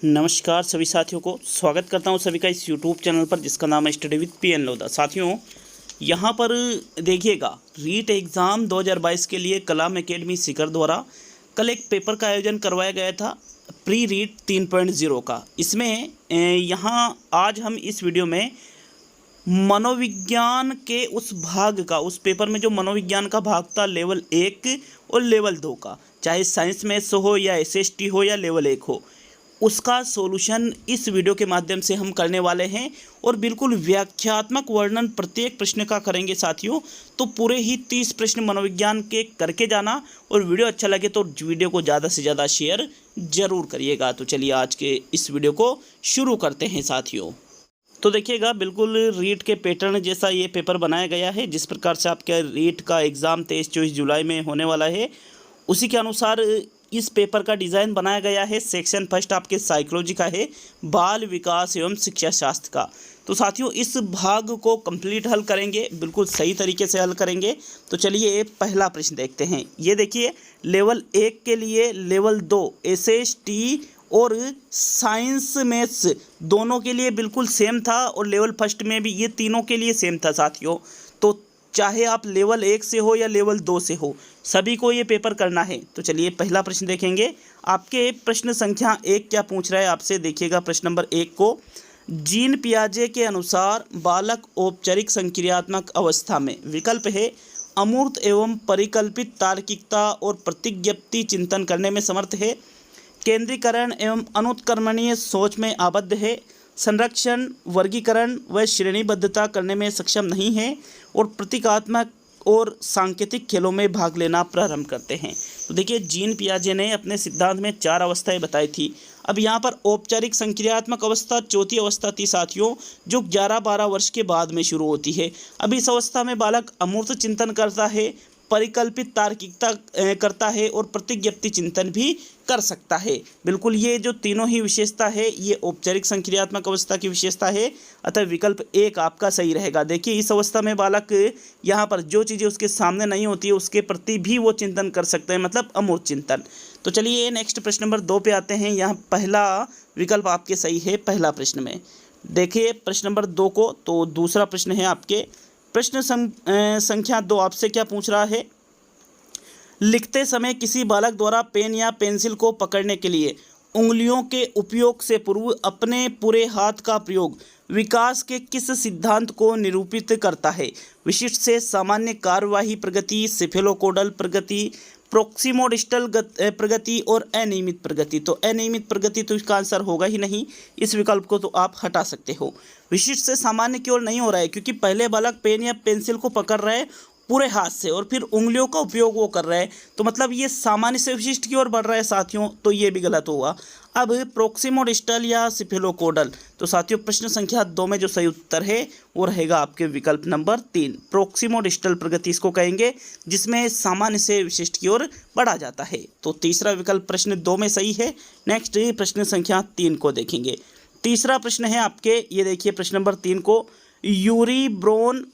नमस्कार सभी साथियों को स्वागत करता हूं सभी का इस YouTube चैनल पर जिसका नाम है स्टडी विद पीएन लोधा। साथियों यहां पर देखिएगा रीट एग्ज़ाम 2022 के लिए कलाम एकेडमी सीकर द्वारा कल एक पेपर का आयोजन करवाया गया था प्री रीट 3.0 का। इसमें यहां आज हम इस वीडियो में मनोविज्ञान के उस भाग का, उस पेपर में जो मनोविज्ञान का भाग था लेवल 1 और लेवल 2 का, चाहे साइंस मैथ्स हो या एसएसटी हो या लेवल 1 हो, उसका सॉल्यूशन इस वीडियो के माध्यम से हम करने वाले हैं और बिल्कुल व्याख्यात्मक वर्णन प्रत्येक प्रश्न का करेंगे साथियों। तो पूरे ही 30 प्रश्न मनोविज्ञान के करके जाना और वीडियो अच्छा लगे तो वीडियो को ज़्यादा से ज़्यादा शेयर ज़रूर करिएगा। तो चलिए आज के इस वीडियो को शुरू करते हैं साथियों। तो देखिएगा बिल्कुल रीट के पैटर्न जैसा ये पेपर बनाया गया है। जिस प्रकार से आपके रीट का एग्ज़ाम 23-24 जुलाई में होने वाला है उसी के अनुसार इस पेपर का डिज़ाइन बनाया गया है। सेक्शन फर्स्ट आपके साइकोलॉजी का है, बाल विकास एवं शिक्षा शास्त्र का। तो साथियों इस भाग को कंप्लीट हल करेंगे, बिल्कुल सही तरीके से हल करेंगे। तो चलिए पहला प्रश्न देखते हैं। ये देखिए लेवल 1 के लिए लेवल 2 एसएसटी और साइंस मैथ्स दोनों के लिए बिल्कुल सेम था और लेवल फर्स्ट में भी ये तीनों के लिए सेम था साथियों। तो चाहे आप लेवल 1 से हो या लेवल 2 से हो, सभी को ये पेपर करना है। तो चलिए पहला प्रश्न देखेंगे। आपके प्रश्न संख्या 1 क्या पूछ रहा है आपसे, देखिएगा प्रश्न नंबर 1 को। जीन पियाजे के अनुसार बालक औपचारिक संक्रियात्मक अवस्था में विकल्प है अमूर्त एवं परिकल्पित तार्किकता और प्रतिज्ञप्ति चिंतन करने में समर्थ है, केंद्रीकरण एवं अनुत्क्रमणीय सोच में आबद्ध है, संरक्षण, वर्गीकरण व श्रेणीबद्धता करने में सक्षम नहीं है और प्रतीकात्मक और सांकेतिक खेलों में भाग लेना प्रारंभ करते हैं। तो देखिए जीन पियाजे ने अपने सिद्धांत में 4 अवस्थाएं बताई थी। अब यहाँ पर औपचारिक संक्रियात्मक अवस्था चौथी अवस्था थी साथियों, जो 11-12 वर्ष के बाद में शुरू होती है। अब इस अवस्था में बालक अमूर्त चिंतन करता है, परिकल्पित तार्किकता करता है और प्रतिज्ञप्ति चिंतन भी कर सकता है। बिल्कुल ये जो तीनों ही विशेषता है ये औपचारिक संक्रियात्मक अवस्था की विशेषता है, अतः विकल्प 1 आपका सही रहेगा। देखिए इस अवस्था में बालक यहाँ पर जो चीज़ें उसके सामने नहीं होती है उसके प्रति भी वो चिंतन कर सकते हैं, मतलब अमूर्त चिंतन। तो चलिए नेक्स्ट प्रश्न नंबर 2 पे आते हैं। यहाँ पहला विकल्प आपके सही है पहला प्रश्न में। देखिए प्रश्न नंबर 2 को, तो दूसरा प्रश्न है आपके प्रश्न संख्या 2 आपसे क्या पूछ रहा है। लिखते समय किसी बालक द्वारा पेन या पेंसिल को पकड़ने के लिए उंगलियों के उपयोग से पूर्व अपने पूरे हाथ का प्रयोग विकास के किस सिद्धांत को निरूपित करता है। विशिष्ट से सामान्य कार्यवाही प्रगति, सेफेलोकोडल प्रगति, प्रोक्सिमोडिस्टल प्रगति और अनियमित प्रगति। तो अनियमित प्रगति तो इसका आंसर होगा ही नहीं, इस विकल्प को तो आप हटा सकते हो। विशिष्ट से सामान्य की ओर नहीं हो रहा है क्योंकि पहले बालक पेन या पेंसिल को पकड़ रहा है पूरे हाथ से और फिर उंगलियों का उपयोग वो कर रहा है, तो मतलब ये सामान्य से विशिष्ट की ओर बढ़ रहा है साथियों, तो ये भी गलत होगा। अब प्रोक्सिमोडिस्टल या सिफेलोकोडल, तो साथियों प्रश्न संख्या 2 में जो सही उत्तर है वो रहेगा आपके विकल्प नंबर 3 प्रोक्सिमोडिस्टल प्रगति इसको कहेंगे, जिसमें सामान्य से विशिष्ट की ओर बढ़ा जाता है। तो तीसरा विकल्प प्रश्न 2 में सही है। नेक्स्ट प्रश्न संख्या 3 को देखेंगे। तीसरा प्रश्न है आपके, ये देखिए प्रश्न नंबर 3 को। यूरी ब्रोन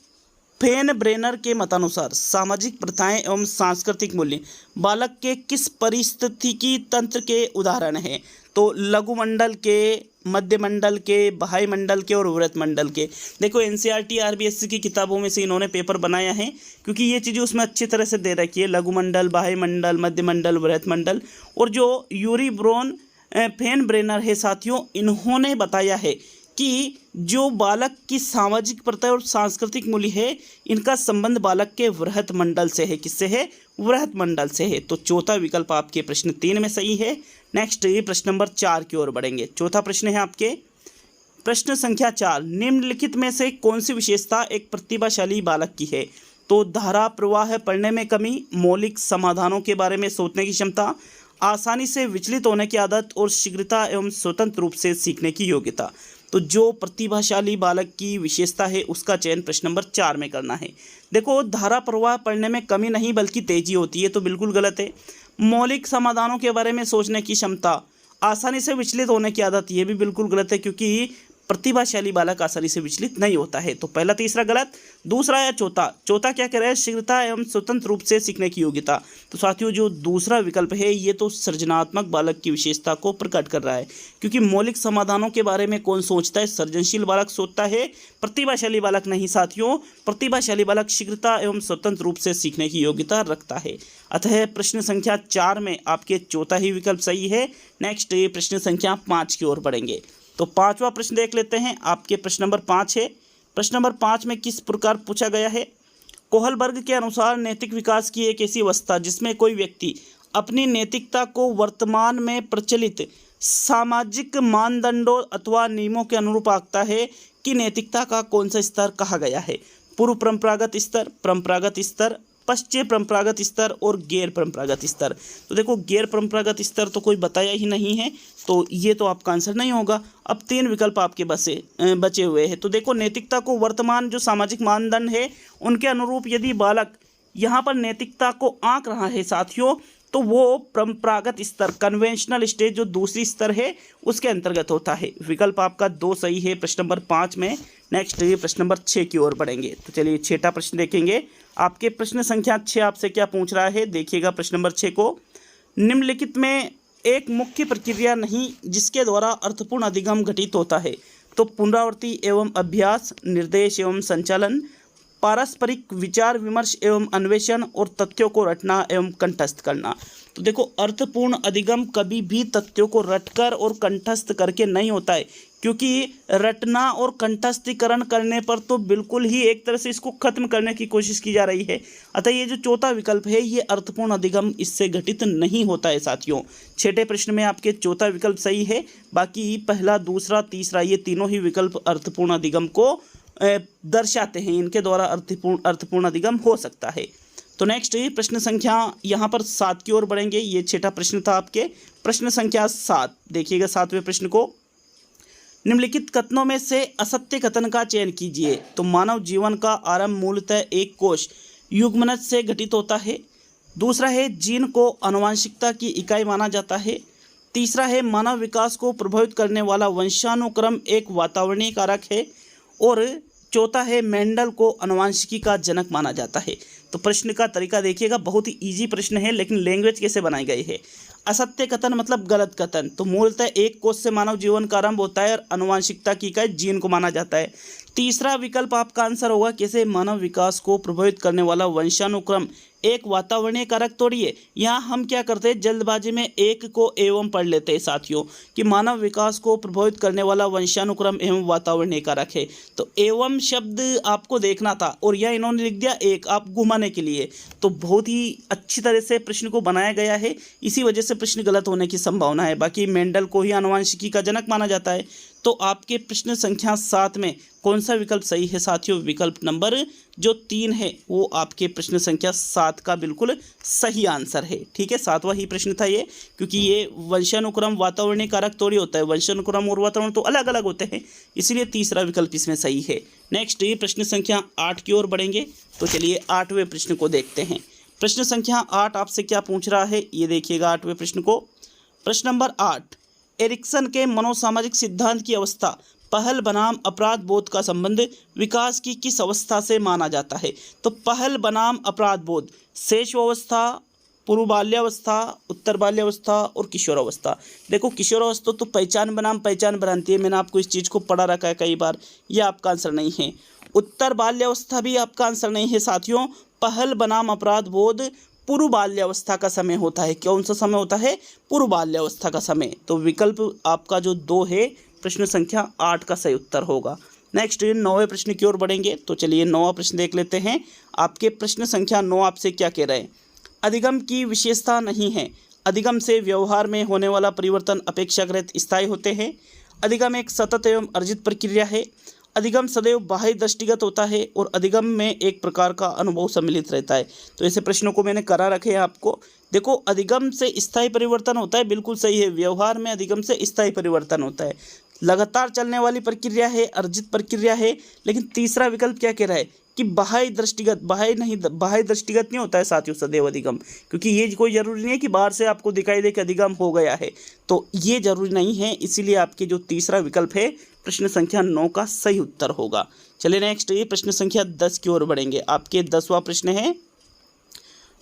फेन ब्रेनर के मतानुसार सामाजिक प्रथाएं एवं सांस्कृतिक मूल्य बालक के किस परिस्थितिकी तंत्र के उदाहरण हैं। तो लघु मंडल के, मध्य मंडल के, बाह्य मंडल के और वृहत मंडल के। देखो एनसीईआरटी आरबीएससी की किताबों में से इन्होंने पेपर बनाया है क्योंकि ये चीज़ें उसमें अच्छी तरह से दे रखी है, लघु मंडल, बाह्य मंडल, मध्य मंडल, वृहत मंडल। और जो यूरी ब्रोन फेन ब्रेनर है साथियों, इन्होंने बताया है कि जो बालक की सामाजिक प्रथा और सांस्कृतिक मूल्य है इनका संबंध बालक के वृहत मंडल से है। किससे है? वृहत मंडल से है। तो चौथा विकल्प आपके प्रश्न 3 में सही है। नेक्स्ट प्रश्न नंबर 4 की ओर बढ़ेंगे। चौथा प्रश्न है आपके प्रश्न संख्या 4। निम्नलिखित में से कौन सी विशेषता एक प्रतिभाशाली बालक की है। तो धारा प्रवाह पढ़ने में कमी, मौलिक समाधानों के बारे में सोचने की क्षमता, आसानी से विचलित होने की आदत और शीघ्रता एवं स्वतंत्र रूप से सीखने की योग्यता। तो जो प्रतिभाशाली बालक की विशेषता है उसका चयन प्रश्न नंबर 4 में करना है। देखो धारा प्रवाह पढ़ने में कमी नहीं बल्कि तेजी होती है, तो बिल्कुल गलत है। मौलिक समाधानों के बारे में सोचने की क्षमता, आसानी से विचलित होने की आदत, ये भी बिल्कुल गलत है क्योंकि प्रतिभाशाली बालक आसानी से विचलित नहीं होता है। तो पहला तीसरा गलत। दूसरा या चौथा, चौथा क्या कह रहा है, शीघ्रता एवं स्वतंत्र रूप से सीखने की योग्यता। तो साथियों जो दूसरा विकल्प है ये तो सृजनात्मक बालक की विशेषता को प्रकट कर रहा है, क्योंकि मौलिक समाधानों के बारे में कौन सोचता है, सृजनशील बालक सोचता है, प्रतिभाशाली बालक नहीं साथियों। प्रतिभाशाली बालक शीघ्रता एवं स्वतंत्र रूप से सीखने की योग्यता रखता है। अतः प्रश्न संख्या 4 में आपके चौथा ही विकल्प सही है। नेक्स्ट प्रश्न संख्या 5 की ओर बढ़ेंगे। तो पांचवा प्रश्न देख लेते हैं। आपके प्रश्न नंबर 5 है। प्रश्न नंबर 5 में किस प्रकार पूछा गया है, कोहलबर्ग के अनुसार नैतिक विकास की एक ऐसी अवस्था जिसमें कोई व्यक्ति अपनी नैतिकता को वर्तमान में प्रचलित सामाजिक मानदंडों अथवा नियमों के अनुरूप आंकता है कि नैतिकता का कौन सा स्तर कहा गया है, पूर्व परंपरागत स्तर, परंपरागत स्तर, पश्चिम परंपरागत स्तर और गैर परंपरागत स्तर। तो देखो गैर परंपरागत स्तर तो कोई बताया ही नहीं है, तो ये तो आपका आंसर नहीं होगा। अब 3 विकल्प आपके बचे हुए हैं। तो देखो नैतिकता को वर्तमान जो सामाजिक मानदंड है उनके अनुरूप यदि बालक यहाँ पर नैतिकता को आंक रहा है साथियों, तो वो परंपरागत स्तर कन्वेंशनल स्टेज जो दूसरी स्तर है उसके अंतर्गत होता है। विकल्प आपका 2 सही है प्रश्न नंबर 5 में। नेक्स्ट प्रश्न नंबर 6 की ओर बढ़ेंगे। तो चलिए 6ठा प्रश्न देखेंगे। आपके प्रश्न संख्या 6 आपसे क्या पूछ रहा है, देखिएगा प्रश्न नंबर 6 को। निम्नलिखित में एक मुख्य प्रक्रिया नहीं जिसके द्वारा अर्थपूर्ण अधिगम घटित होता है। तो पुनरावृत्ति एवं अभ्यास, निर्देश एवं संचालन, पारस्परिक विचार विमर्श एवं अन्वेषण और तथ्यों को रटना एवं कंठस्थ करना। तो देखो अर्थपूर्ण अधिगम कभी भी तथ्यों को रटकर और कंठस्थ करके नहीं होता है, क्योंकि रटना और कंठस्थीकरण करने पर तो बिल्कुल ही एक तरह से इसको खत्म करने की कोशिश की जा रही है। अतः ये जो चौथा विकल्प है ये अर्थपूर्ण अधिगम इससे घटित नहीं होता है साथियों। 6ठे प्रश्न में आपके चौथा विकल्प सही है, बाकी पहला, दूसरा, तीसरा ये तीनों ही विकल्प अर्थपूर्ण अधिगम को दर्शाते हैं। इनके द्वारा अर्थपूर्ण अधिगम हो सकता है। तो नेक्स्ट प्रश्न संख्या यहाँ पर 7 की ओर बढ़ेंगे। ये 6ठा प्रश्न था आपके। प्रश्न संख्या 7 देखिएगा 7वें प्रश्न को। निम्नलिखित कथनों में से असत्य कथन का चयन कीजिए। तो मानव जीवन का आरंभ मूलतः एक कोष युग्मनज से घटित होता है। दूसरा है जीन को आनुवंशिकता की इकाई माना जाता है। तीसरा है मानव विकास को प्रभावित करने वाला वंशानुक्रम एक वातावरणीय कारक है। और चौथा है मेंडल को आनुवंशिकी का जनक माना जाता है। तो प्रश्न का तरीका देखिएगा, बहुत ही इजी प्रश्न है, लेकिन लैंग्वेज कैसे बनाई गई है। असत्य कथन मतलब गलत कथन। तो मूलतः एक कोष से मानव जीवन का आरंभ होता है और आनुवंशिकता की इकाई जीन को माना जाता है। तीसरा विकल्प आपका आंसर होगा कैसे मानव विकास को प्रभावित करने वाला वंशानुक्रम एक वातावरणीय कारक तोड़िए। यहाँ हम क्या करते हैं, जल्दबाजी में एक को एवं पढ़ लेते हैं साथियों कि मानव विकास को प्रभावित करने वाला वंशानुक्रम एवं वातावरणीय कारक है। तो एवं शब्द आपको देखना था और यह इन्होंने लिख दिया एक, आप घुमाने के लिए। तो बहुत ही अच्छी तरह से प्रश्न को बनाया गया है, इसी वजह से प्रश्न गलत होने की संभावना है। बाकी मेंडल को ही आनुवंशिकी का जनक माना जाता है। तो आपके प्रश्न संख्या 7 में कौन सा विकल्प सही है साथियों, विकल्प नंबर जो 3 है वो आपके प्रश्न संख्या 7 का बिल्कुल सही आंसर है। ठीक है, 7वां ही प्रश्न था ये, क्योंकि ये वंशानुक्रम वातावरणीय कारक थोड़ी होता है, वंशानुक्रम और वातावरण तो अलग अलग होते हैं, इसलिए तीसरा विकल्प इसमें सही है। नेक्स्ट ये प्रश्न संख्या 8 की ओर बढ़ेंगे। तो चलिए 8वें प्रश्न को देखते हैं। प्रश्न संख्या 8 आपसे क्या पूछ रहा है, ये देखिएगा 8वें प्रश्न को। प्रश्न नंबर 8, एरिक्सन के मनोसामाजिक सिद्धांत की अवस्था पहल बनाम अपराध बोध का संबंध विकास की किस अवस्था से माना जाता है। तो पहल बनाम अपराध बोध शैशवावस्था, पूर्व बाल्यावस्था, उत्तर बाल्यावस्था और किशोरावस्था। देखो किशोरावस्था तो पहचान बनाम पहचान बनाती है, मैंने आपको इस चीज़ को पढ़ा रखा है कई बार, यह आपका आंसर नहीं है। उत्तर बाल्यावस्था भी आपका आंसर नहीं है साथियों। पहल बनाम अपराध बोध पूर्व बाल्यावस्था का समय होता है। कौन सा समय होता है, पूर्व बाल्यावस्था का समय। तो विकल्प आपका जो 2 है प्रश्न संख्या 8 का सही उत्तर होगा। नेक्स्ट 9वें प्रश्न की ओर बढ़ेंगे। तो चलिए 9वां प्रश्न देख लेते हैं। आपके प्रश्न संख्या 9 आपसे क्या कह रहे हैं, अधिगम की विशेषता नहीं है, अधिगम से व्यवहार में होने वाला परिवर्तन अपेक्षाकृत स्थायी होते हैं, अधिगम एक सतत एवं अर्जित प्रक्रिया है, अधिगम सदैव बाह्य दृष्टिगत होता है और अधिगम में एक प्रकार का अनुभव सम्मिलित रहता है। तो ऐसे प्रश्नों को मैंने करा रखे हैं आपको। देखो अधिगम से स्थायी परिवर्तन होता है, बिल्कुल सही है, व्यवहार में अधिगम से स्थायी परिवर्तन होता है। लगातार चलने वाली प्रक्रिया है, अर्जित प्रक्रिया है। लेकिन तीसरा विकल्प क्या कह रहा है कि बाह्य दृष्टिगत, बाह्य दृष्टिगत नहीं होता है साथियों सदैव अधिगम, क्योंकि ये कोई जरूरी नहीं है कि बाहर से आपको दिखाई दे कि अधिगम हो गया है, तो ये जरूरी नहीं है। इसीलिए आपके जो तीसरा विकल्प है प्रश्न संख्या 9 का सही उत्तर होगा। चलिए नेक्स्ट ये प्रश्न संख्या 10 की ओर बढ़ेंगे। आपके 10वां प्रश्न है,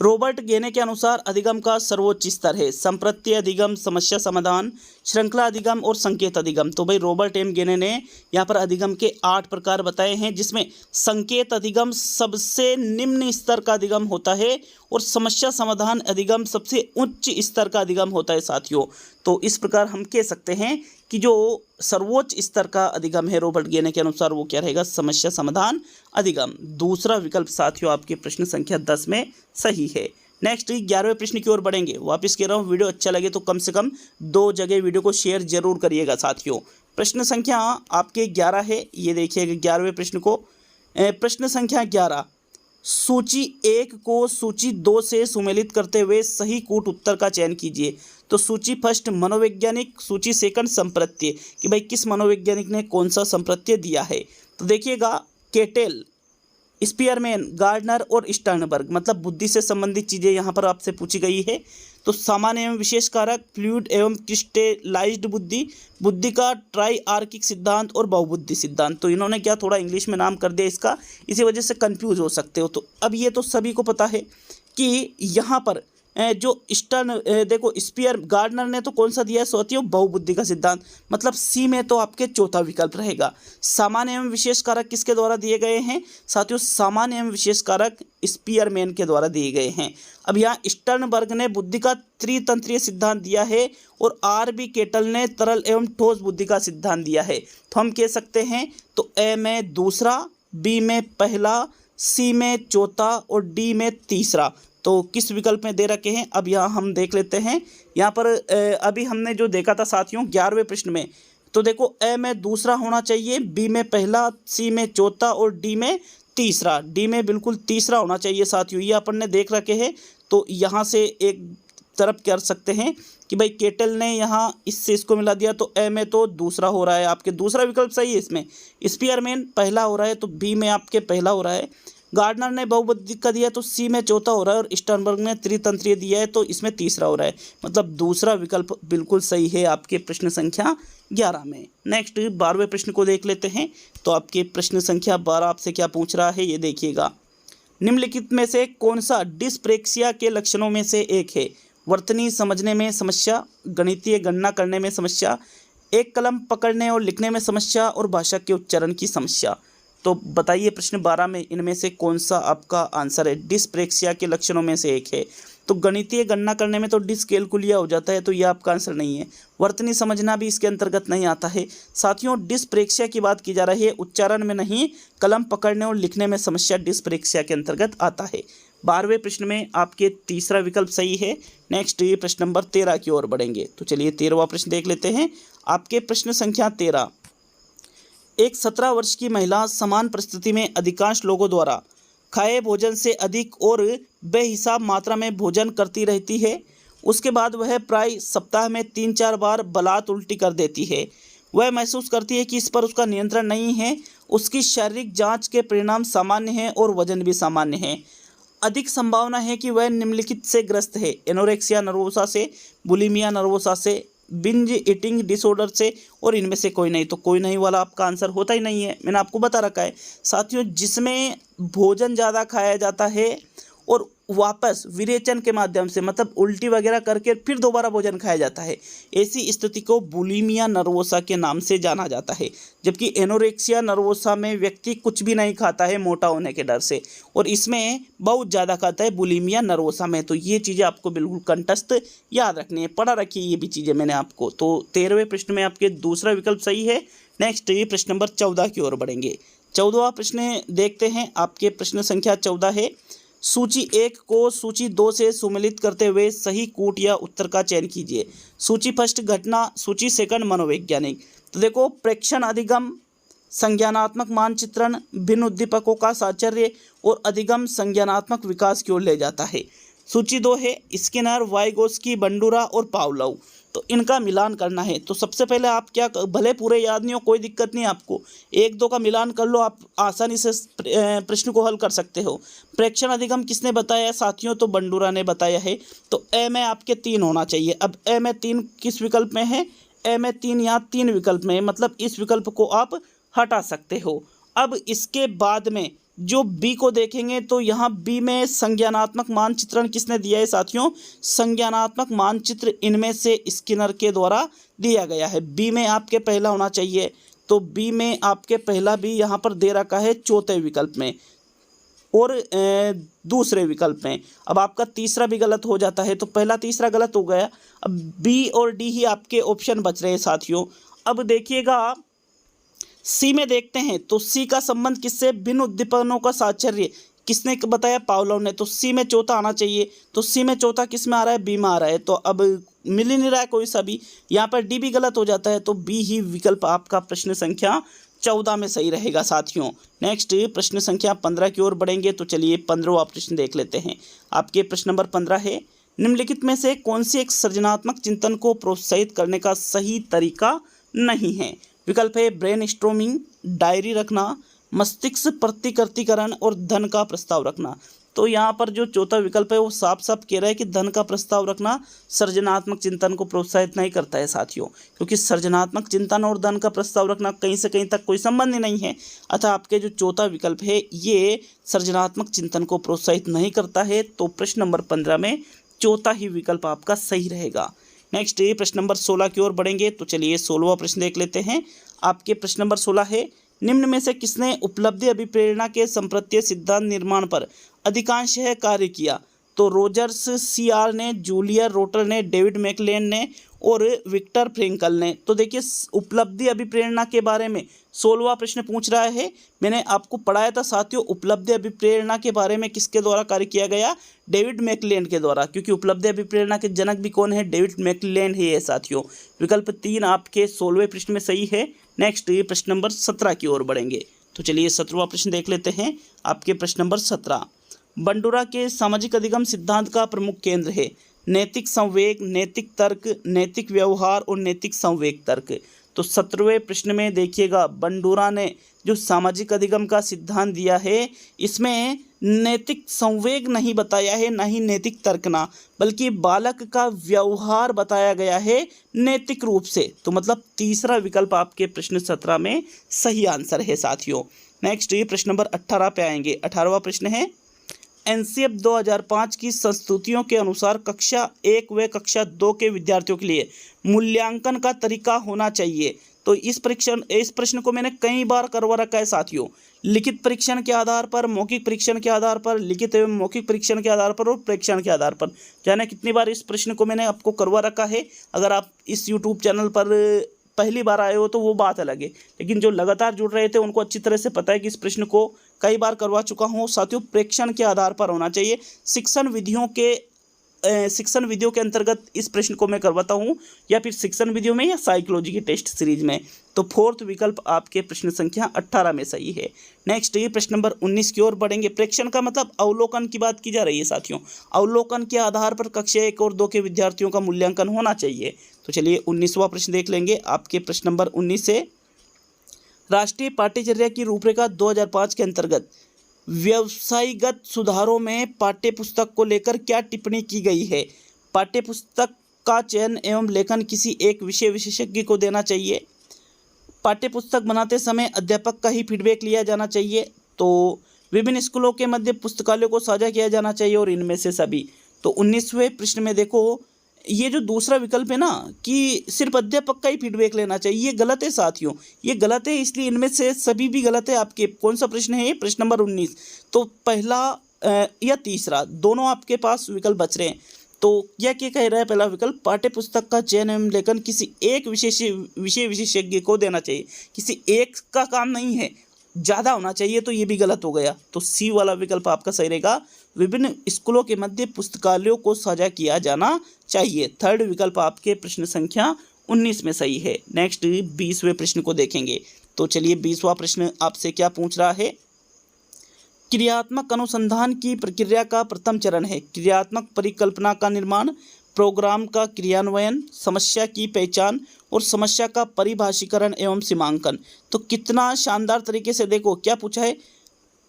रॉबर्ट गेने के अनुसार अधिगम का सर्वोच्च स्तर है संप्रत्यय अधिगम, समस्या समाधान, श्रृंखला अधिगम और संकेत अधिगम। तो भाई रॉबर्ट एम गेने ने यहाँ पर अधिगम के 8 प्रकार बताए हैं, जिसमें संकेत अधिगम सबसे निम्न स्तर का अधिगम होता है और समस्या समाधान अधिगम सबसे उच्च स्तर का अधिगम होता है साथियों। तो इस प्रकार हम कह सकते हैं कि जो सर्वोच्च स्तर का अधिगम है रॉबर्ट गेने के अनुसार वो क्या रहेगा, समस्या समाधान अधिगम। दूसरा विकल्प साथियों आपके प्रश्न संख्या 10 में सही है। नेक्स्ट 11वें प्रश्न की ओर बढ़ेंगे। वापस कह रहा हूँ, वीडियो अच्छा लगे तो कम से कम 2 जगह वीडियो को शेयर जरूर करिएगा साथियों। प्रश्न संख्या आपके 11 है, ये देखिएगा 11वें प्रश्न को। प्रश्न संख्या 11, सूची 1 को सूची 2 से सुमेलित करते हुए सही कूट उत्तर का चयन कीजिए। तो सूची फर्स्ट मनोवैज्ञानिक, सूची सेकंड संप्रत्यय, कि भाई किस मनोवैज्ञानिक ने कौन सा संप्रत्यय दिया है। तो देखिएगा केटेल, स्पीयरमैन, गार्डनर और स्टर्नबर्ग, मतलब बुद्धि से संबंधित चीज़ें यहाँ पर आपसे पूछी गई है। तो सामान्य एवं विशेष कारक, फ्लूइड एवं क्रिस्टलाइज्ड बुद्धि, बुद्धि का ट्राइआर्किक सिद्धांत और बहुबुद्धि सिद्धांत। तो इन्होंने क्या थोड़ा इंग्लिश में नाम कर दिया इसका, इसी वजह से कंफ्यूज हो सकते हो। तो अब ये तो सभी को पता है कि यहाँ पर जो देखो स्पीयर गार्डनर ने तो कौन सा दिया है साथियों, बहुबुद्धि का सिद्धांत, मतलब सी में तो आपके चौथा विकल्प रहेगा। सामान्य एवं विशेष कारक किसके द्वारा दिए गए हैं साथियों, सामान्य एवं विशेष कारक स्पीयरमैन के द्वारा दिए गए हैं। अब यहाँ स्टर्नबर्ग ने बुद्धि का त्रितंत्रीय सिद्धांत दिया है और R.B. केटल ने तरल एवं ठोस बुद्धि का सिद्धांत दिया है। तो हम कह सकते हैं तो ए में दूसरा, बी में पहला, सी में चौथा और डी में तीसरा। तो किस विकल्प में दे रखे हैं अब यहाँ हम देख लेते हैं। यहाँ पर अभी हमने जो देखा था साथियों 11वें प्रश्न में, तो देखो ए में दूसरा होना चाहिए, बी में पहला, सी में चौथा और डी में तीसरा। डी में बिल्कुल तीसरा होना चाहिए साथियों, ये अपन ने देख रखे हैं। तो यहाँ से एक तरफ कर सकते हैं कि भाई केटल ने यहाँ इससे इसको मिला दिया, तो ए में तो दूसरा हो रहा है आपके, दूसरा विकल्प सही है इसमें। स्पीयरमैन पहला हो रहा है तो बी में आपके पहला हो रहा है। गार्डनर ने बहुबुद्धि का दिया तो सी में चौथा हो रहा है और स्टर्नबर्ग ने त्रितंत्रीय दिया है तो इसमें तीसरा हो रहा है, मतलब दूसरा विकल्प बिल्कुल सही है आपके प्रश्न संख्या 11 में। नेक्स्ट 12वें प्रश्न को देख लेते हैं। तो आपके प्रश्न संख्या 12 आपसे क्या पूछ रहा है, ये देखिएगा। निम्नलिखित में से कौन सा डिस्प्रेक्सिया के लक्षणों में से एक है, वर्तनी समझने में समस्या, गणितीय गणना करने में समस्या, एक कलम पकड़ने और लिखने में समस्या और भाषा के उच्चारण की समस्या। तो बताइए प्रश्न 12 में इनमें से कौन सा आपका आंसर है, डिस्प्रेक्सिया के लक्षणों में से एक है। तो गणितीय गणना करने में तो डिसकैलकुलिया हो जाता है, तो ये आपका आंसर नहीं है। वर्तनी समझना भी इसके अंतर्गत नहीं आता है साथियों। डिस्प्रेक्सिया की बात की जा रही है, उच्चारण में नहीं, कलम पकड़ने और लिखने में समस्या डिस्प्रेक्सिया के अंतर्गत आता है। 12वें प्रश्न में आपके तीसरा विकल्प सही है। नेक्स्ट ये प्रश्न नंबर 13 की ओर बढ़ेंगे। तो चलिए 13वां प्रश्न देख लेते हैं। आपके प्रश्न संख्या 13, एक 17 वर्ष की महिला समान परिस्थिति में अधिकांश लोगों द्वारा खाए भोजन से अधिक और बेहिसाब मात्रा में भोजन करती रहती है। उसके बाद वह प्राय सप्ताह में 3-4 बार बलात् उल्टी कर देती है। वह महसूस करती है कि इस पर उसका नियंत्रण नहीं है। उसकी शारीरिक जांच के परिणाम सामान्य हैं और वजन भी सामान्य है। अधिक संभावना है कि वह निम्नलिखित से ग्रस्त है, एनोरेक्सिया नर्वोसा से, बुलिमिया नर्वोसा से, बिंज ईटिंग डिसऑर्डर से और इनमें से कोई नहीं। तो कोई नहीं वाला आपका आंसर होता ही नहीं है, मैंने आपको बता रखा है साथियों। जिसमें भोजन ज़्यादा खाया जाता है और वापस विरेचन के माध्यम से, मतलब उल्टी वगैरह करके फिर दोबारा भोजन खाया जाता है, ऐसी स्थिति को बुलिमिया नर्वोसा के नाम से जाना जाता है। जबकि एनोरेक्सिया नर्वोसा में व्यक्ति कुछ भी नहीं खाता है मोटा होने के डर से, और इसमें बहुत ज़्यादा खाता है बुलिमिया नर्वोसा में। तो ये चीज़ें आपको बिल्कुल कंठस्थ याद रखनी है, पढ़ा रखिए ये भी चीज़ें मैंने आपको। तो 13वें प्रश्न में आपके दूसरा विकल्प सही है। नेक्स्ट ये प्रश्न नंबर 14 की ओर बढ़ेंगे। 14वां प्रश्न देखते हैं। आपके प्रश्न संख्या 14 है, सूची 1 को सूची 2 से सुमेलित करते हुए सही कूट या उत्तर का चयन कीजिए। सूची फर्स्ट घटना, सूची सेकंड मनोवैज्ञानिक। तो देखो प्रेक्षण अधिगम, संज्ञानात्मक मानचित्रण, भिन्न उद्दीपकों का साहचर्य और अधिगम संज्ञानात्मक विकास की ओर ले जाता है। सूची 2 है स्किनर, वाइगोस्की, बंडूरा और पावलोव। तो इनका मिलान करना है। तो सबसे पहले आप क्या, भले पूरे याद नहीं हो कोई दिक्कत नहीं, आपको 1-2 का मिलान कर लो, आप आसानी से प्रश्न को हल कर सकते हो। प्रेक्षण अधिगम किसने बताया है साथियों? तो बंडूरा ने बताया है। तो ए में आपके 3 होना चाहिए। अब ए में 3 किस विकल्प में है? ए में 3 यहाँ 3 विकल्प में है, मतलब इस विकल्प को आप हटा सकते हो। अब इसके बाद में जो बी को देखेंगे तो यहाँ बी में संज्ञानात्मक मानचित्रण किसने दिया है साथियों? संज्ञानात्मक मानचित्र इनमें से स्किनर के द्वारा दिया गया है। बी में आपके पहला होना चाहिए, तो बी में आपके पहला भी यहाँ पर दे रखा है चौथे विकल्प में और दूसरे विकल्प में। अब आपका तीसरा भी गलत हो जाता है, तो पहला तीसरा गलत हो गया। अब बी और डी ही आपके ऑप्शन बच रहे हैं साथियों। अब देखिएगा सी में देखते हैं, तो सी का संबंध किससे? भिन्न उद्दीपनों का साहचर्य किसने बताया? पावलोव ने। तो सी में चौथा आना चाहिए। तो सी में चौथा किस में आ रहा है? बी में आ रहा है। तो अब मिल ही नहीं रहा है कोई सा भी, यहाँ पर डी भी गलत हो जाता है। तो बी ही विकल्प आपका प्रश्न संख्या 14 में सही रहेगा साथियों। नेक्स्ट प्रश्न संख्या 15 की ओर बढ़ेंगे। तो चलिए 15वां प्रश्न देख लेते हैं। आपके प्रश्न नंबर 15 है, निम्नलिखित में से कौन सी एक सृजनात्मक चिंतन को प्रोत्साहित करने का सही तरीका नहीं है? विकल्प है ब्रेन स्ट्रोमिंग, डायरी रखना, मस्तिष्क प्रतिकृतिकरण और धन का प्रस्ताव रखना। तो यहाँ पर जो चौथा विकल्प है वो साफ साफ कह रहा है कि धन का प्रस्ताव रखना सृजनात्मक चिंतन को प्रोत्साहित नहीं करता है साथियों, क्योंकि सृजनात्मक चिंतन और धन का प्रस्ताव रखना कहीं से कहीं तक कोई संबंध ही नहीं है। अतः आपके जो चौथा विकल्प है ये सृजनात्मक चिंतन को प्रोत्साहित नहीं करता है। तो प्रश्न नंबर 15 में चौथा ही विकल्प आपका सही रहेगा। नेक्स्ट प्रश्न नंबर 16 की ओर बढ़ेंगे। तो चलिए 16वां प्रश्न देख लेते हैं। आपके प्रश्न नंबर 16 है, निम्न में से किसने उपलब्धि अभिप्रेरणा के संप्रत्यय सिद्धांत निर्माण पर अधिकांशतः कार्य किया? तो रोजर्स, सीआर ने, जूलिया रोटर ने, डेविड मैकलेन ने और विक्टर फ्रेंकल ने। तो देखिए उपलब्धि अभिप्रेरणा के बारे में 16वां प्रश्न पूछ रहा है। मैंने आपको पढ़ाया था साथियों, उपलब्धि अभिप्रेरणा के बारे में किसके द्वारा कार्य किया गया? डेविड मैकलेन के द्वारा, क्योंकि उपलब्धि अभिप्रेरणा के जनक भी कौन है? डेविड मैकलेन ही है साथियों। विकल्प 3 आपके 16वें प्रश्न में सही है। नेक्स्ट प्रश्न नंबर 17 की ओर बढ़ेंगे। तो चलिए 17वां प्रश्न देख लेते हैं। आपके प्रश्न नंबर 17, बंडूरा के सामाजिक अधिगम सिद्धांत का प्रमुख केंद्र है नैतिक संवेग, नैतिक तर्क, नैतिक व्यवहार और नैतिक संवेग तर्क। तो 17वें प्रश्न में देखिएगा बंडूरा ने जो सामाजिक अधिगम का सिद्धांत दिया है इसमें नैतिक संवेग नहीं बताया है, ना ही नैतिक तर्कना, बल्कि बालक का व्यवहार बताया गया है नैतिक रूप से। तो मतलब तीसरा विकल्प आपके प्रश्न 17 में सही आंसर है साथियों। नेक्स्ट प्रश्न नंबर 18 पे आएंगे। 18वां प्रश्न है, एनसीएफ 2005 की संस्तुतियों के अनुसार कक्षा 1 व कक्षा 2 के विद्यार्थियों के लिए मूल्यांकन का तरीका होना चाहिए। तो इस प्रश्न को मैंने कई बार करवा रखा है साथियों, लिखित परीक्षण के आधार पर, मौखिक परीक्षण के आधार पर, लिखित एवं मौखिक परीक्षण के आधार पर और प्रेक्षण के आधार पर। जाने कितनी बार इस प्रश्न को मैंने आपको करवा रखा है। अगर आप इस यूट्यूब चैनल पर पहली बार आए हो तो वो बात अलग है, लेकिन जो लगातार जुड़ रहे थे उनको अच्छी तरह से पता है कि इस प्रश्न को कई बार करवा चुका हूँ साथियों। प्रेक्षण के आधार पर होना चाहिए। शिक्षण विधियों के अंतर्गत इस प्रश्न को मैं करवाता हूँ, या फिर शिक्षण विधियों में या साइकोलॉजी की टेस्ट सीरीज में। तो 4th विकल्प आपके प्रश्न संख्या 18 में सही है। नेक्स्ट ये प्रश्न नंबर 19 की ओर बढ़ेंगे। प्रेक्षण का मतलब अवलोकन की बात की जा रही है साथियों। अवलोकन के आधार पर कक्षा 1 और 2 के विद्यार्थियों का मूल्यांकन होना चाहिए। तो चलिए 19वां प्रश्न देख लेंगे। आपके प्रश्न नंबर 19 से, राष्ट्रीय पाठ्यचर्या की रूपरेखा 2005 के अंतर्गत व्यवसायिगत सुधारों में पाठ्यपुस्तक को लेकर क्या टिप्पणी की गई है? पाठ्यपुस्तक का चयन एवं लेखन किसी एक विषय विशेषज्ञ को देना चाहिए। पाठ्यपुस्तक बनाते समय अध्यापक का ही फीडबैक लिया जाना चाहिए। तो विभिन्न स्कूलों के मध्य पुस्तकालयों को साझा किया जाना चाहिए और इनमें से सभी। तो 19वें प्रश्न में देखो, ये जो दूसरा विकल्प है ना कि सिर्फ अध्यापक का ही फीडबैक लेना चाहिए, ये गलत है साथियों। ये गलत है, इसलिए इनमें से सभी भी गलत है। आपके कौन सा प्रश्न है? प्रश्न नंबर 19। तो पहला या तीसरा दोनों आपके पास विकल्प बच रहे हैं। तो यह क्या कह रहा है? पहला विकल्प, पाठ्यपुस्तक का चयन एवं लेखन किसी एक विषय विशेषज्ञ को देना चाहिए। किसी एक का काम नहीं है, ज़्यादा होना चाहिए, तो ये भी गलत हो गया। तो सी वाला विकल्प आपका सही रहेगा। विभिन्न स्कूलों के मध्य पुस्तकालयों को साझा किया जाना चाहिए। 3rd विकल्प आपके प्रश्न संख्या 19 में सही है। नेक्स्ट 20वें प्रश्न को देखेंगे। तो चलिए 20वां प्रश्न आपसे क्या पूछ रहा है? क्रियात्मक अनुसंधान की प्रक्रिया का प्रथम चरण है क्रियात्मक परिकल्पना का निर्माण, प्रोग्राम का क्रियान्वयन, समस्या की पहचान और समस्या का परिभाषीकरण एवं सीमांकन। तो कितना शानदार तरीके से देखो क्या पूछा है,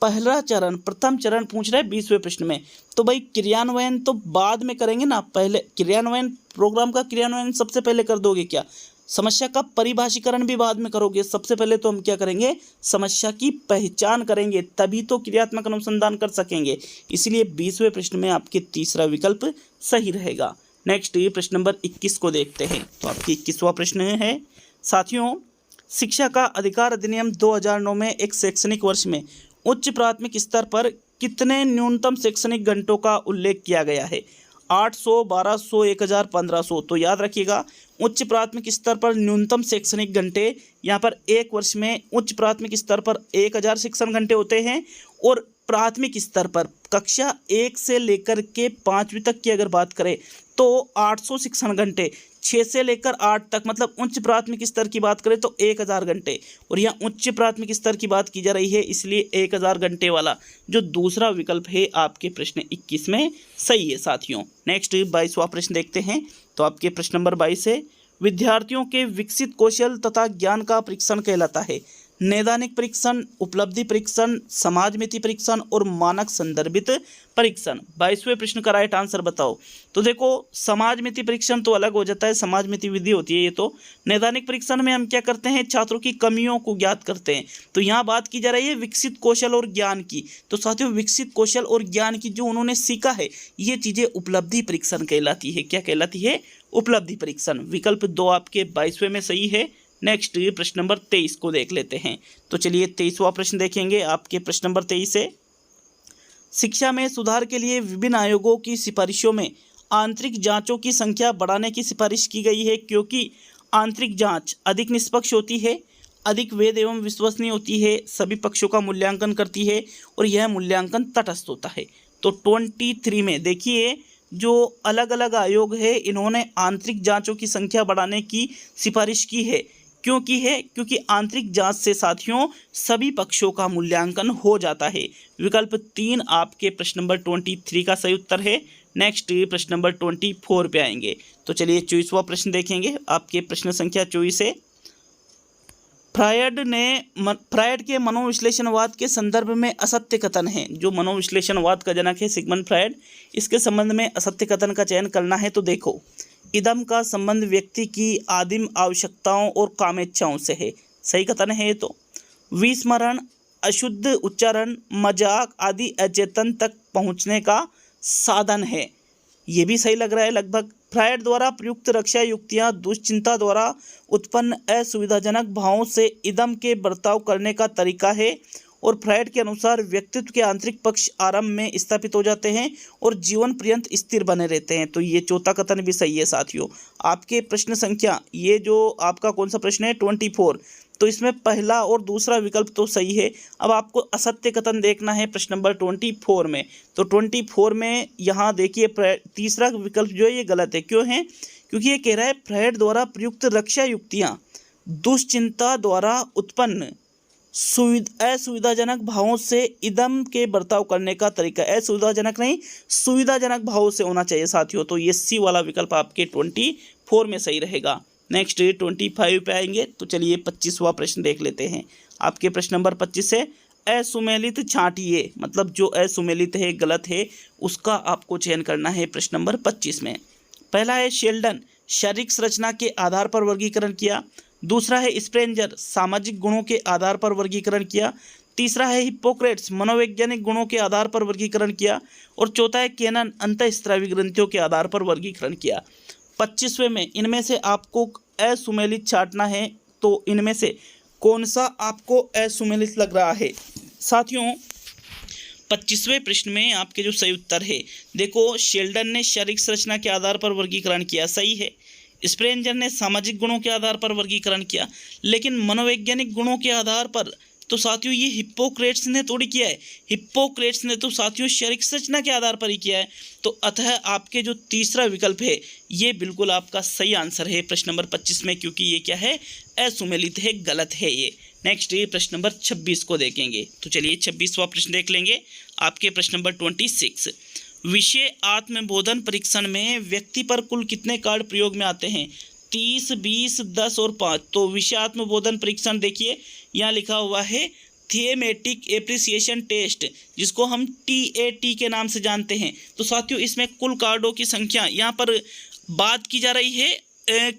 प्रथम चरण पूछ रहा है 20वें प्रश्न में। तो भाई क्रियान्वयन तो बाद में करेंगे ना, पहले क्रियान्वयन, प्रोग्राम का क्रियान्वयन सबसे पहले कर दोगे क्या, समस्या का परिभाषीकरण भी बाद में करोगे। सबसे पहले तो हम क्या करेंगे, समस्या की पहचान करेंगे, तभी तो क्रियात्मक अनुसंधान कर सकेंगे। इसलिए 20वें प्रश्न में आपके तीसरा विकल्प सही रहेगा। नेक्स्ट प्रश्न नंबर 21 को देखते हैं। तो आपकी 21वां प्रश्न है साथियों, शिक्षा का अधिकार अधिनियम 2009 में एक शैक्षणिक वर्ष में उच्च प्राथमिक स्तर पर कितने न्यूनतम शैक्षणिक घंटों का उल्लेख किया गया है, 800, 1200, 1000, 1500। तो याद रखिएगा, उच्च प्राथमिक स्तर पर न्यूनतम शैक्षणिक घंटे यहाँ पर एक वर्ष में उच्च प्राथमिक स्तर पर 1000 शिक्षण घंटे होते हैं, और प्राथमिक स्तर पर कक्षा 1 से लेकर के 5वीं तक की अगर बात करें तो 800 शिक्षण घंटे, 6 से लेकर 8 तक मतलब उच्च प्राथमिक स्तर की बात करें तो 1000 घंटे, और यहाँ उच्च प्राथमिक स्तर की बात की जा रही है, इसलिए 1000 घंटे वाला जो दूसरा विकल्प है आपके प्रश्न 21 में सही है साथियों। नेक्स्ट 22वां प्रश्न देखते हैं। तो आपके प्रश्न नंबर 22 है, विद्यार्थियों के विकसित कौशल तथा ज्ञान का परीक्षण कहलाता है नैदानिक परीक्षण, उपलब्धि परीक्षण, समाजमिति परीक्षण और मानक संदर्भित परीक्षण। 22वें प्रश्न का राइट आंसर बताओ। तो देखो, समाजमिति परीक्षण तो अलग हो जाता है, समाजमिति विधि होती है ये तो। नैदानिक परीक्षण में हम क्या करते हैं, छात्रों की कमियों को ज्ञात करते हैं। तो यहाँ बात की जा रही है विकसित कौशल और ज्ञान की। तो साथियों, विकसित कौशल और ज्ञान की जो उन्होंने सीखा है, ये चीज़ें उपलब्धि परीक्षण कहलाती है। क्या कहलाती है, उपलब्धि परीक्षण। विकल्प 2 आपके 22वें में सही है। नेक्स्ट प्रश्न नंबर 23 को देख लेते हैं। तो चलिए 23वां प्रश्न देखेंगे। आपके प्रश्न नंबर 23 है, शिक्षा में सुधार के लिए विभिन्न आयोगों की सिफारिशों में आंतरिक जांचों की संख्या बढ़ाने की सिफारिश की गई है, क्योंकि आंतरिक जांच अधिक निष्पक्ष होती है, अधिक वैध एवं विश्वसनीय होती है, सभी पक्षों का मूल्यांकन करती है और यह मूल्यांकन तटस्थ होता है। तो 23 में देखिए, जो अलग अलग आयोग है, इन्होंने आंतरिक जांचों की संख्या बढ़ाने की सिफारिश की है। क्योंकि आंतरिक जांच से साथियों सभी पक्षों का मूल्यांकन हो जाता है। विकल्प 3 आपके प्रश्न नंबर 23 का सही उत्तर है। नेक्स्ट प्रश्न नंबर 24 पे आएंगे। तो चलिए 24वां प्रश्न देखेंगे। आपके प्रश्न संख्या 24 है, फ्रायड के मनोविश्लेषणवाद के संदर्भ में असत्य कथन है। जो मनोविश्लेषणवाद का जनक है सिगमंड फ्रायड, इसके संबंध में असत्य कथन का चयन करना है। तो देखो, इदम का संबंध व्यक्ति की आदिम आवश्यकताओं और कामेच्छाओं से है, सही कथन है ये तो। विस्मरण, अशुद्ध उच्चारण, मजाक आदि अचेतन तक पहुंचने का साधन है, ये भी सही लग रहा है लगभग। फ्रायड द्वारा प्रयुक्त रक्षा युक्तियाँ दुश्चिंता द्वारा उत्पन्न असुविधाजनक भावों से इदम के बर्ताव करने का तरीका है, और फ्रायड के अनुसार व्यक्तित्व के आंतरिक पक्ष आरंभ में स्थापित हो जाते हैं और जीवन पर्यंत स्थिर बने रहते हैं। तो ये चौथा कथन भी सही है साथियों। आपके प्रश्न संख्या, ये जो आपका कौन सा प्रश्न है 24, तो इसमें पहला और दूसरा विकल्प तो सही है। अब आपको असत्य कथन देखना है प्रश्न नंबर 24 में। तो 24 में यहाँ देखिए तीसरा विकल्प जो है ये गलत है। क्यों है, क्योंकि ये कह रहा है फ्रायड द्वारा प्रयुक्त रक्षा युक्तियाँ दुश्चिंता द्वारा उत्पन्न असुविधाजनक भावों से इदम के बर्ताव करने का तरीका, असुविधाजनक नहीं सुविधाजनक भावों से होना चाहिए साथियों। तो ये सी वाला विकल्प आपके 24 में सही रहेगा। नेक्स्ट 25 पे आएंगे। तो चलिए 25वां प्रश्न देख लेते हैं। आपके प्रश्न नंबर 25 है, असुमेलित छांटिए, मतलब जो असुमेलित है, गलत है, उसका आपको चयन करना है प्रश्न नंबर 25 में। पहला है शेल्डन, शारीरिक संरचना के आधार पर वर्गीकरण किया। दूसरा है स्प्रेंजर, सामाजिक गुणों के आधार पर वर्गीकरण किया। तीसरा है हिप्पोक्रेट्स, मनोवैज्ञानिक गुणों के आधार पर वर्गीकरण किया। और चौथा है केनन, अंतःस्रावी ग्रंथियों के आधार पर वर्गीकरण किया। 25वें में इनमें से आपको असुमेलित छांटना है। तो इनमें से कौन सा आपको असुमेलित लग रहा है साथियों? 25वें प्रश्न में आपके जो सही उत्तर है, देखो, शेल्डन ने शारीरिक संरचना के आधार पर वर्गीकरण किया, सही है। स्प्रेंजर ने सामाजिक गुणों के आधार पर वर्गीकरण किया, लेकिन मनोवैज्ञानिक गुणों के आधार पर तो साथियों ये हिप्पोक्रेट्स ने थोड़ी किया है। हिप्पोक्रेट्स ने तो साथियों शारीरिक संरचना के आधार पर ही किया है। तो अतः आपके जो तीसरा विकल्प है ये बिल्कुल आपका सही आंसर है प्रश्न नंबर 25 में, क्योंकि ये क्या है, असुमेलित है, गलत है ये। नेक्स्ट ये प्रश्न नंबर 26 को देखेंगे। तो चलिए 26वां प्रश्न देख लेंगे। आपके प्रश्न नंबर 26, विषय आत्मबोधन परीक्षण में व्यक्ति पर कुल कितने कार्ड प्रयोग में आते हैं? 30, 20, 10 और 5। तो विषय आत्मबोधन परीक्षण देखिए यहाँ लिखा हुआ है थिएमेटिक एप्रिसिएशन टेस्ट, जिसको हम TAT के नाम से जानते हैं। तो साथियों इसमें कुल कार्डों की संख्या यहाँ पर बात की जा रही है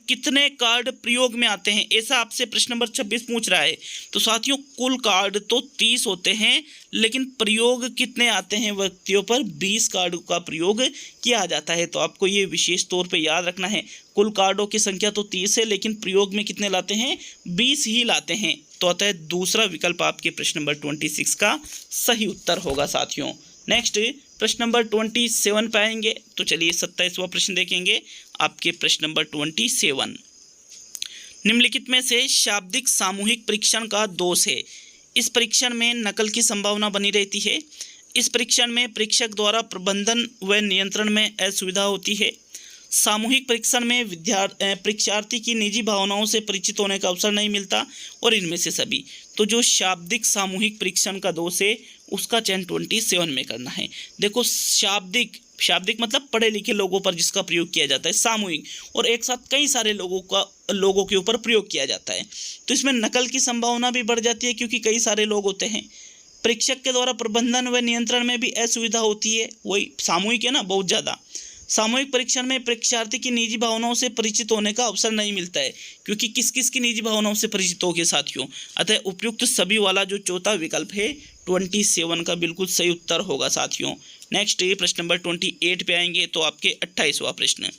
कितने कार्ड प्रयोग में आते हैं, ऐसा आपसे प्रश्न नंबर 26 पूछ रहा है। तो साथियों कुल कार्ड तो 30 होते हैं, लेकिन प्रयोग कितने आते हैं व्यक्तियों पर? 20 कार्ड का प्रयोग किया जाता है। तो आपको ये विशेष तौर पे याद रखना है, कुल कार्डों की संख्या तो 30 है, लेकिन प्रयोग में कितने लाते हैं? 20 ही लाते हैं। तो अतः दूसरा विकल्प आपके प्रश्न नंबर 26 का सही उत्तर होगा साथियों। नेक्स्ट प्रश्न नंबर 27 पे आएंगे। तो चलिए 27वां प्रश्न देखेंगे आपके प्रश्न नंबर 27। निम्नलिखित में से शाब्दिक सामूहिक परीक्षण का दोष है? इस परीक्षण में नकल की संभावना बनी रहती है। इस परीक्षण में परीक्षक द्वारा प्रबंधन व नियंत्रण में असुविधा होती है। सामूहिक परीक्षण में परीक्षार्थी की निजी भावनाओं से परिचित होने का अवसर नहीं मिलता, और इनमें से सभी। तो जो शाब्दिक सामूहिक परीक्षण का दोष है उसका चयन 27 में करना है। देखो शाब्दिक मतलब पढ़े लिखे लोगों पर जिसका प्रयोग किया जाता है, सामूहिक और एक साथ कई सारे लोगों के ऊपर प्रयोग किया जाता है। तो इसमें नकल की संभावना भी बढ़ जाती है क्योंकि कई सारे लोग होते हैं। परीक्षक के द्वारा प्रबंधन व नियंत्रण में भी असुविधा होती है, वही सामूहिक है ना, बहुत ज़्यादा। सामूहिक परीक्षण में परीक्षार्थी की निजी भावनाओं से परिचित होने का अवसर नहीं मिलता है, क्योंकि किस किस की निजी भावनाओं से परिचित होगे साथियों। अतः उपयुक्त सभी वाला जो चौथा विकल्प है 27 का बिल्कुल सही उत्तर होगा साथियों। नेक्स्ट प्रश्न नंबर 28 पे आएंगे। तो आपके 28वां प्रश्न,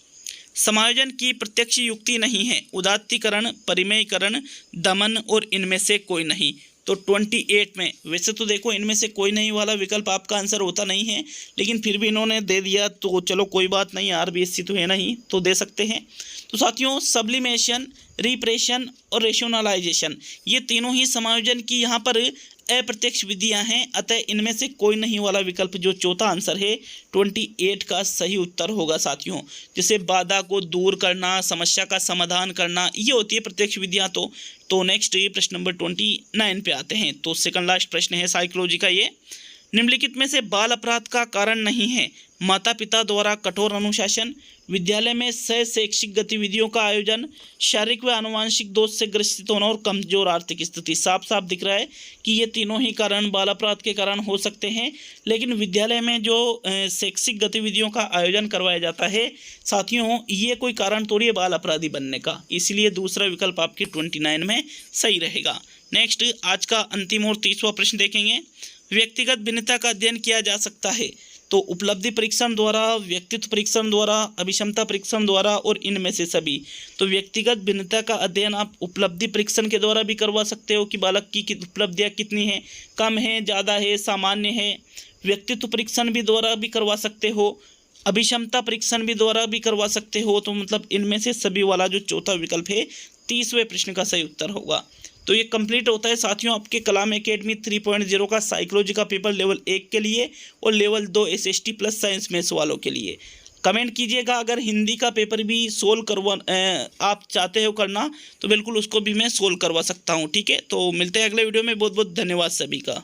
समायोजन की प्रत्यक्ष युक्ति नहीं है, उदात्तीकरण, परिमेयकरण, दमन और इनमें से कोई नहीं। तो 28 में वैसे तो देखो इनमें से कोई नहीं वाला विकल्प आपका आंसर होता नहीं है, लेकिन फिर भी इन्होंने दे दिया तो चलो कोई बात नहीं, RBSC तो है नहीं तो दे सकते हैं। तो साथियों सब्लिमेशन, रिप्रेशन और रेशनलाइजेशन ये तीनों ही समायोजन की यहाँ पर अप्रत्यक्ष विधियां हैं। अतः इनमें से कोई नहीं वाला विकल्प जो चौथा आंसर है 28 का सही उत्तर होगा साथियों। जैसे बाधा को दूर करना, समस्या का समाधान करना, ये होती है प्रत्यक्ष विधियां। तो नेक्स्ट प्रश्न नंबर 29 पे आते हैं। तो सेकंड लास्ट प्रश्न है साइकोलॉजी का ये। निम्नलिखित में से बाल अपराध का कारण नहीं है? माता पिता द्वारा कठोर अनुशासन, विद्यालय में शैक्षिक गतिविधियों का आयोजन, शारीरिक व आनुवंशिक दोष से ग्रसित होना और कमजोर आर्थिक स्थिति। साफ साफ दिख रहा है कि ये तीनों ही कारण बाल अपराध के कारण हो सकते हैं, लेकिन विद्यालय में जो शैक्षिक गतिविधियों का आयोजन करवाया जाता है साथियों, ये कोई कारण थोड़ी है बाल अपराधी बनने का, इसलिए दूसरा विकल्प आपके 29 में सही रहेगा। नेक्स्ट आज का अंतिम और 30वां प्रश्न देखेंगे। व्यक्तिगत भिन्नता का अध्ययन किया जा सकता है? तो उपलब्धि परीक्षण द्वारा, व्यक्तित्व परीक्षण द्वारा, अभिक्षमता परीक्षण द्वारा और इनमें से सभी। तो व्यक्तिगत भिन्नता का अध्ययन आप उपलब्धि परीक्षण के द्वारा भी करवा सकते हो कि बालक की उपलब्धियां कितनी हैं, कम है, ज़्यादा है, सामान्य है। व्यक्तित्व परीक्षण भी द्वारा भी करवा सकते हो, अभिक्षमता परीक्षण भी द्वारा भी करवा सकते हो। तो मतलब इनमें से सभी वाला जो चौथा विकल्प है 30वें प्रश्न का सही उत्तर होगा। तो ये कंप्लीट होता है साथियों आपके कलाम एकेडमी 3.0 का साइकोलॉजी का पेपर लेवल 1 के लिए और level 2 SST plus science maths वालों के लिए। कमेंट कीजिएगा अगर हिंदी का पेपर भी सोल्व आप चाहते हो करना तो बिल्कुल उसको भी मैं सोल्व करवा सकता हूँ। ठीक है, तो मिलते हैं अगले वीडियो में। बहुत बहुत धन्यवाद सभी का।